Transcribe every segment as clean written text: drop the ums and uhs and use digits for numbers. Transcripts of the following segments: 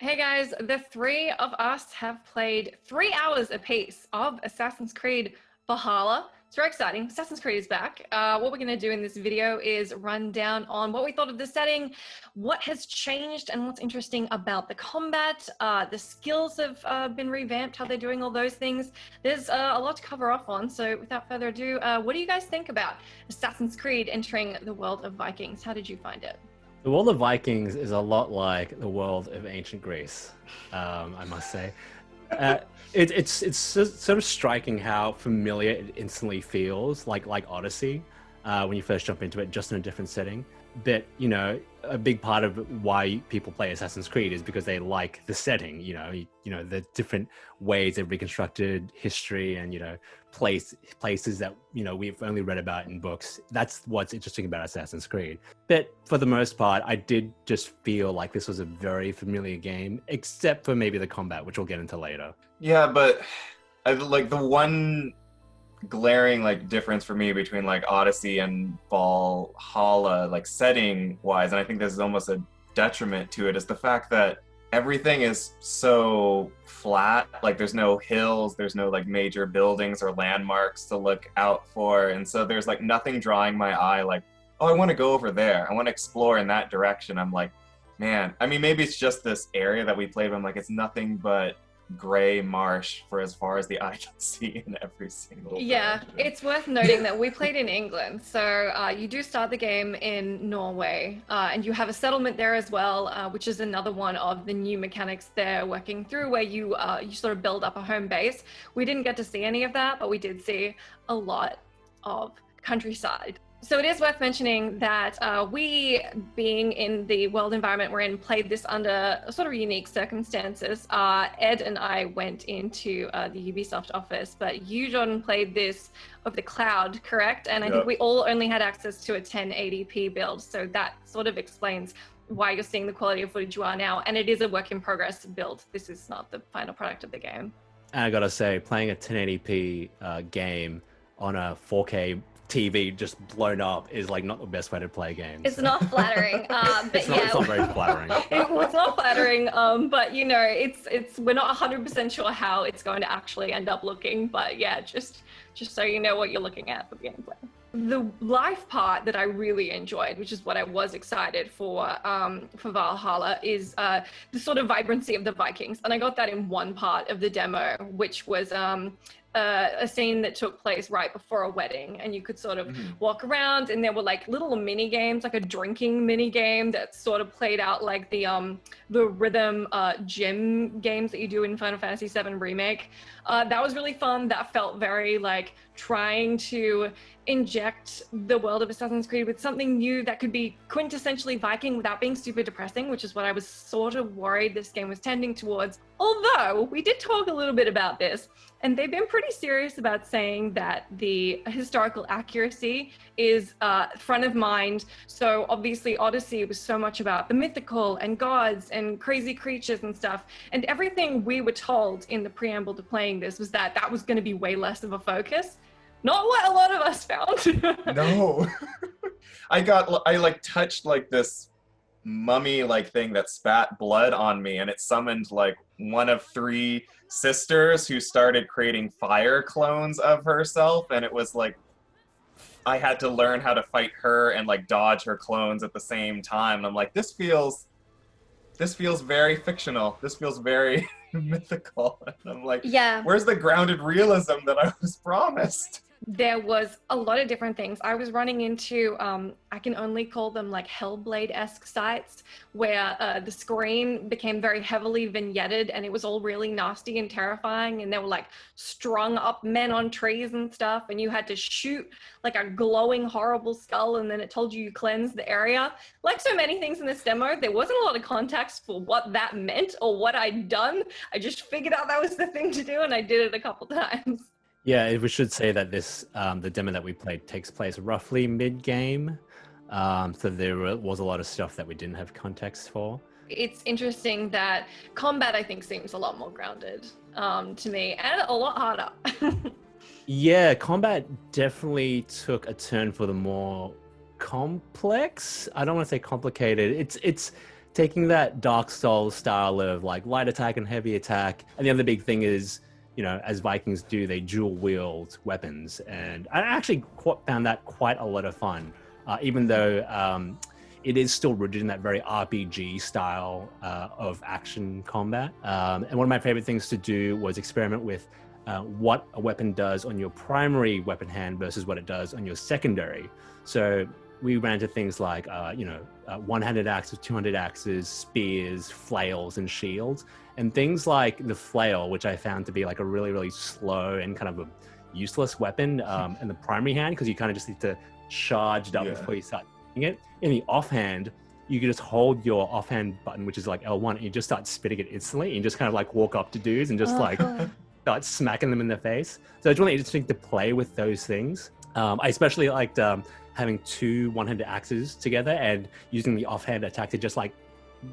Hey guys, the three of us have played 3 hours apiece of Assassin's Creed Valhalla. It's very exciting. Assassin's Creed is back. What we're going to do in this video is run down on what we thought of the setting, what has changed, and what's interesting about the combat. The skills have been revamped, how they're doing all those things. There's a lot to cover off on, so without further ado, what do you guys think about Assassin's Creed entering the world of Vikings? How did you find it? The world of Vikings is a lot like the world of ancient Greece, I must say. It's sort of striking how familiar it instantly feels, like Odyssey, when you first jump into it, just in a different setting. But, a big part of why people play Assassin's Creed is because they like the setting, the different ways they've reconstructed history and, places that, we've only read about in books. That's what's interesting about Assassin's Creed. But for the most part, I did just feel like this was a very familiar game, except for maybe the combat, which we'll get into later. Yeah, but the one glaring difference for me between Odyssey and Valhalla, setting wise, and I think this is almost a detriment to it, is the fact that everything is so flat. There's no hills, there's no major buildings or landmarks to look out for, and so there's nothing drawing my eye oh, I want to go over there, I want to explore in that direction. I'm like, man, I mean, maybe it's just this area that we played, but I'm like, it's nothing but gray marsh for as far as the eye can see in every single direction. It's worth noting that we played in England, so you do start the game in Norway, and you have a settlement there as well, which is another one of the new mechanics they're working through, where you sort of build up a home base. We didn't get to see any of that, but we did see a lot of countryside. So it is worth mentioning that we, being in the world environment we're in, played this under sort of unique circumstances. Ed and I went into the Ubisoft office, but you, Jordan, played this over the cloud, correct? And I think we all only had access to a 1080p build, so that sort of explains why you're seeing the quality of footage you are now. And it is a work in progress build. This is not the final product of the game. And I gotta say, playing a 1080p game on a 4K TV just blown up is not the best way to play games. It's not flattering, but it's not very flattering. It's not flattering, but it's we're not 100% sure how it's going to actually end up looking. But yeah, just so you know what you're looking at for gameplay. The life part that I really enjoyed, which is what I was excited for Valhalla, is the sort of vibrancy of the Vikings, and I got that in one part of the demo, which was a scene that took place right before a wedding, and you could sort of walk around, and there were little mini games, like a drinking mini game that sort of played out like the rhythm gym games that you do in Final Fantasy VII Remake. That was really fun. That felt very trying to inject the world of Assassin's Creed with something new that could be quintessentially Viking without being super depressing, which is what I was sort of worried this game was tending towards. Although we did talk a little bit about this, and they've been pretty serious about saying that the historical accuracy is front of mind. So obviously Odyssey was so much about the mythical and gods and crazy creatures and stuff. And everything we were told in the preamble to playing this was that that was going to be way less of a focus. Not what a lot of us found. No. I touched this mummy thing that spat blood on me, and it summoned one of three sisters who started creating fire clones of herself, and it was I had to learn how to fight her and dodge her clones at the same time. And I'm like, this feels very fictional. This feels very mythical. And I'm like, yeah, where's the grounded realism that I was promised? There was a lot of different things. I was running into, I can only call them Hellblade-esque sites, where the screen became very heavily vignetted, and it was all really nasty and terrifying, and there were strung up men on trees and stuff, and you had to shoot a glowing horrible skull, and then it told you cleanse the area. Like so many things in this demo, there wasn't a lot of context for what that meant or what I'd done. I just figured out that was the thing to do, and I did it a couple times. Yeah, we should say that this, the demo that we played takes place roughly mid-game, so there was a lot of stuff that we didn't have context for. It's interesting that combat, I think, seems a lot more grounded to me, and a lot harder. Yeah, combat definitely took a turn for the more complex. I don't want to say complicated. It's taking that Dark Souls style of like light attack and heavy attack. And the other big thing is, you know, as Vikings do, they dual wield weapons. And I actually found that quite a lot of fun, even though it is still rooted in that very RPG style of action combat. And one of my favorite things to do was experiment with what a weapon does on your primary weapon hand versus what it does on your secondary. So we ran into things like, one-handed axes, two-handed axes, spears, flails, and shields. And things like the flail, which I found to be like a really, really slow and kind of a useless weapon in the primary hand, because you kind of just need to charge it up before you start using it. In the offhand, you can just hold your offhand button, which is like L1, and you just start spitting it instantly, and you just kind of like walk up to dudes and just start smacking them in the face. So it's really interesting to play with those things. I especially liked having two one-handed axes together and using the offhand attack to just like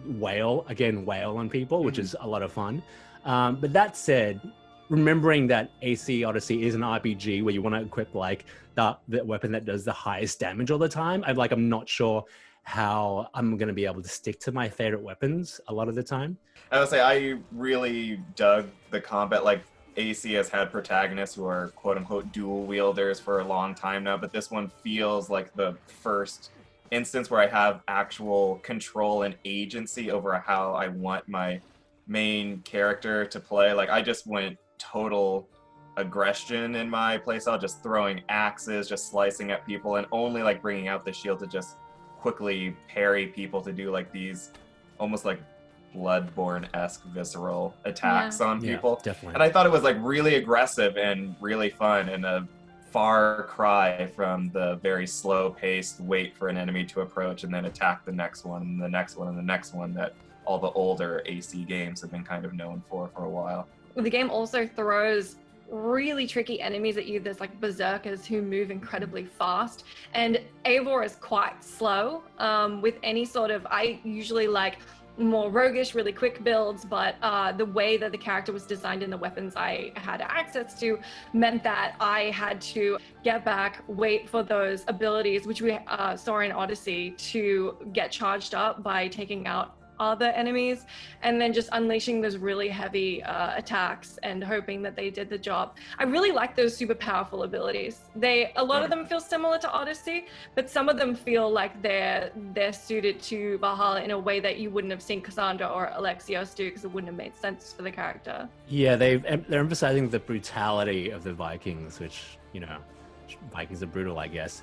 wail on people, which is a lot of fun. But that said, remembering that AC Odyssey is an RPG where you want to equip like the weapon that does the highest damage all the time, I'm not sure how I'm going to be able to stick to my favorite weapons a lot of the time. I would say I really dug the combat. Like, AC has had protagonists who are quote-unquote dual wielders for a long time now, but this one feels like the first instance where I have actual control and agency over how I want my main character to play. Like, I just went total aggression in my playstyle, just throwing axes, just slicing at people, and only like bringing out the shield to just quickly parry people, to do like these almost like Bloodborne-esque visceral attacks on people. Definitely. And I thought it was like really aggressive and really fun, and a far cry from the very slow-paced wait for an enemy to approach and then attack the next one and the next one and the next one that all the older AC games have been kind of known for a while. The game also throws really tricky enemies at you. There's like berserkers who move incredibly fast, and Eivor is quite slow with any sort of, I usually like more roguish, really quick builds, but the way that the character was designed and the weapons I had access to meant that I had to get back, wait for those abilities, which we saw in Odyssey, to get charged up by taking out other enemies, and then just unleashing those really heavy attacks and hoping that they did the job. I really like those super powerful abilities. A lot of them feel similar to Odyssey, but some of them feel like they're suited to Valhalla in a way that you wouldn't have seen Cassandra or Alexios do, because it wouldn't have made sense for the character. Yeah, they're emphasizing the brutality of the Vikings, which, you know, Vikings are brutal, I guess.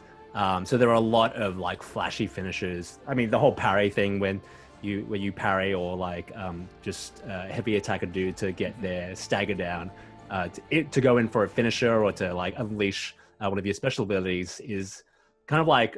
So there are a lot of like flashy finishes. I mean, the whole parry thing when you parry or like just heavy attack a dude to get their stagger down, to go in for a finisher or to like unleash one of your special abilities is kind of like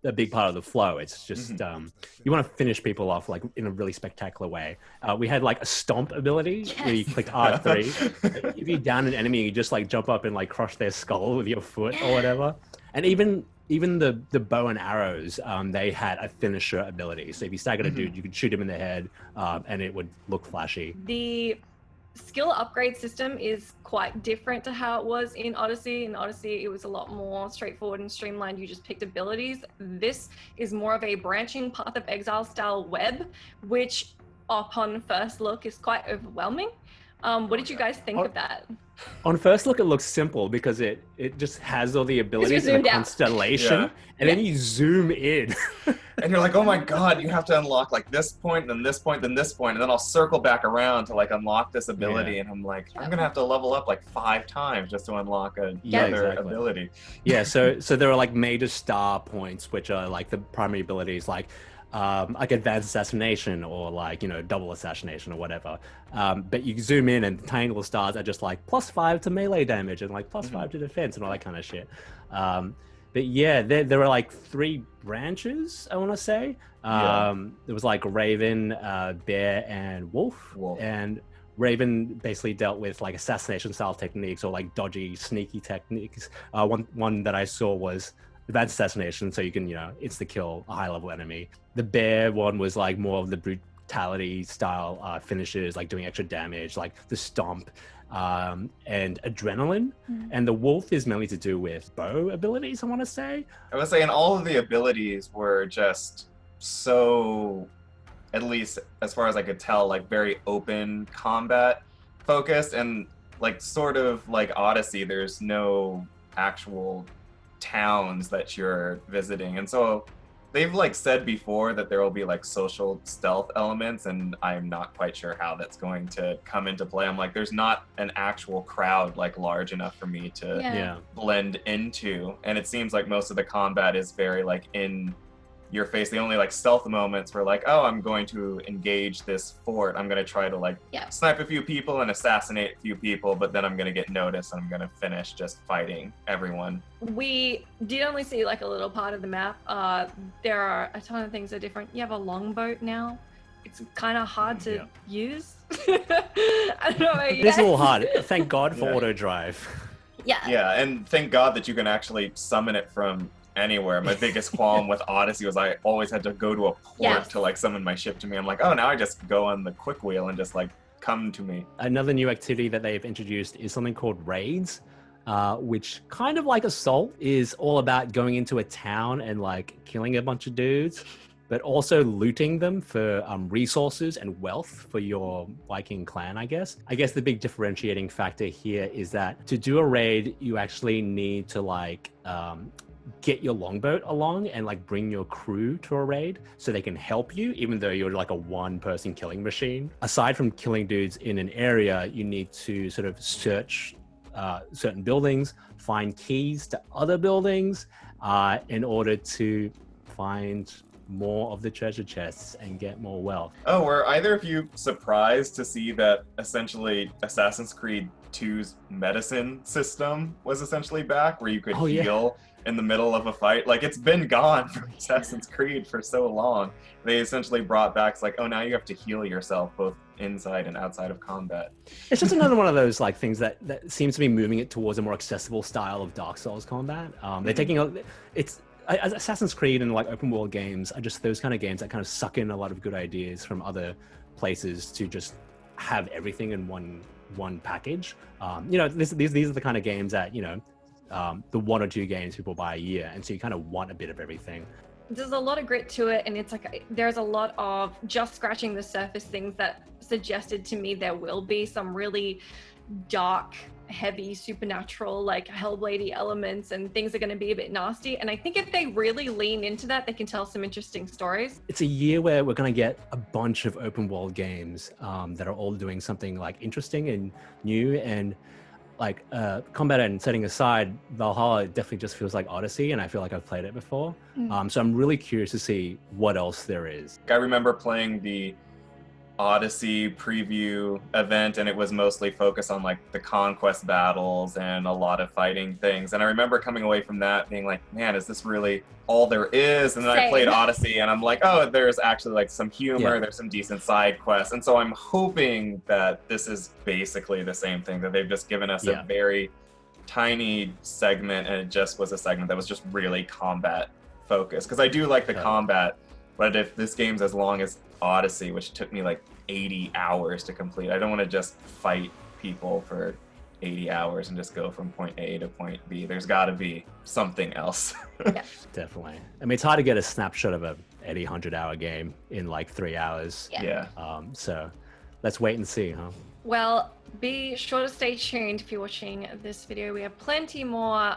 a big part of the flow. It's just you want to finish people off like in a really spectacular way. We had like a stomp ability where you click R3. If you down an enemy, you just like jump up and like crush their skull with your foot or whatever. And even the bow and arrows, they had a finisher ability. So if you staggered a dude, you could shoot him in the head, and it would look flashy. The skill upgrade system is quite different to how it was in Odyssey. In Odyssey, it was a lot more straightforward and streamlined. You just picked abilities. This is more of a branching Path of Exile style web, which upon first look is quite overwhelming. What did you guys think of that? On first look, it looks simple because it just has all the abilities in a constellation, and then you zoom in. And you're like, oh my god, you have to unlock like this point, then this point, then this point, and then I'll circle back around to like unlock this ability, and I'm like, I'm gonna have to level up like 5 times just to unlock another ability. Yeah, so there are like major star points, which are like the primary abilities, like advanced assassination or like, you know, double assassination or whatever. But you zoom in and the tiny little stars are just like +5 to melee damage and like +5 to defense and all that kind of shit. But yeah, there were like 3 branches, I want to say. There was like Raven, Bear, and Wolf. And Raven basically dealt with like assassination style techniques or like dodgy, sneaky techniques. One that I saw was advanced assassination, so you can, you know, insta-kill a high-level enemy. The Bear one was like more of the brutality style finishes, like doing extra damage, like the stomp and adrenaline. And the Wolf is mainly to do with bow abilities, I want to say. I would say, and all of the abilities were just so at least as far as I could tell, like very open combat focused, and like sort of like Odyssey, there's no actual towns that you're visiting. And so they've like said before that there will be like social stealth elements, and I'm not quite sure how that's going to come into play. I'm like, there's not an actual crowd like large enough for me to Yeah. blend into, and it seems like most of the combat is very like in your face. The only like stealth moments were like, oh, I'm going to engage this fort, I'm going to try to like snipe a few people and assassinate a few people, but then I'm going to get noticed and I'm going to finish just fighting everyone. We did only see like a little part of the map. There are a ton of things that are different. You have a longboat now. It's kind of hard to use. I don't know. It is a little hard. Thank God for auto drive. Yeah, and thank God that you can actually summon it from anywhere. My biggest qualm with Odyssey was I always had to go to a port to like summon my ship to me. I'm like, oh, now I just go on the quick wheel and just like come to me. Another new activity that they've introduced is something called raids, which kind of like Assault is all about going into a town and like killing a bunch of dudes, but also looting them for resources and wealth for your Viking clan, I guess. I guess the big differentiating factor here is that to do a raid, you actually need to like get your longboat along and like bring your crew to a raid so they can help you, even though you're like a one-person killing machine. Aside from killing dudes in an area, you need to sort of search certain buildings, find keys to other buildings in order to find more of the treasure chests and get more wealth. Oh, were either of you surprised to see that essentially Assassin's Creed 2's medicine system was essentially back, where you could heal in the middle of a fight? Like, it's been gone from Assassin's Creed for so long. They essentially brought back, it's like, oh, now you have to heal yourself both inside and outside of combat. It's just another one of those like things that seems to be moving it towards a more accessible style of Dark Souls combat. They're taking Assassin's Creed and like open world games are just those kind of games that kind of suck in a lot of good ideas from other places to just have everything in one package. These are the kind of games that, the one or two games people buy a year, and so you kind of want a bit of everything. There's a lot of grit to it, and it's like there's a lot of just scratching the surface things that suggested to me there will be some really dark, heavy, supernatural, like Hellblade-y elements, and things are going to be a bit nasty. And I think if they really lean into that, they can tell some interesting stories. It's a year where we're going to get a bunch of open world games that are all doing something like interesting and new, and like combat and setting aside, Valhalla definitely just feels like Odyssey, and I feel like I've played it before. So I'm really curious to see what else there is. I remember playing the Odyssey preview event, and it was mostly focused on like the conquest battles and a lot of fighting things. And I remember coming away from that being like, man, is this really all there is? And then I played Odyssey and I'm like, oh, there's actually like some humor, there's some decent side quests. And so I'm hoping that this is basically the same thing, that they've just given us a very tiny segment, and it just was a segment that was just really combat focused. Because I do like the combat, but if this game's as long as Odyssey, which took me like 80 hours to complete, I don't want to just fight people for 80 hours and just go from point A to point B. There's got to be something else. Definitely. I mean, it's hard to get a snapshot of a 80, 100-hour game in like 3 hours. So let's wait and see, huh? Well, be sure to stay tuned if you're watching this video. We have plenty more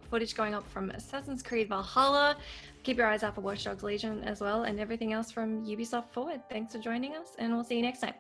footage going up from Assassin's Creed Valhalla. Keep your eyes out for Watch Dogs Legion as well, and everything else from Ubisoft forward. Thanks for joining us, and we'll see you next time.